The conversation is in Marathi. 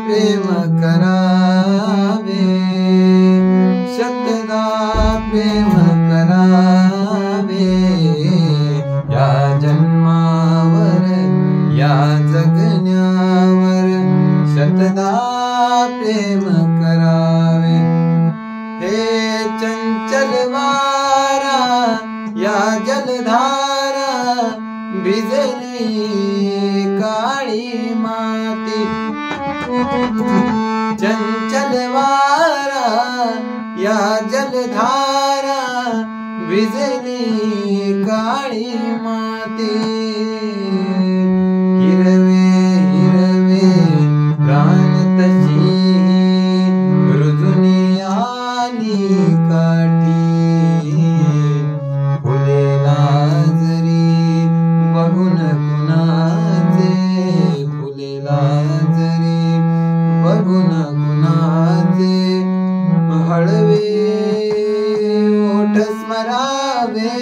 प्रेम करावे, शतदा प्रेम करावे, या जन्मावर या जगण्यावर शतदा प्रेम करावे। हे चंचल वारा या जलधारा भिजली काळी माती, चंचल वारा या जलधारा भिजली काळी माती। हिरवे हिरवे प्राण तशी रुजुनी आली काठी, फुलेला जरी बघून कुणाचे, फुलेला जरी बघून कुणाचे, हळवे ओठ स्मरावे,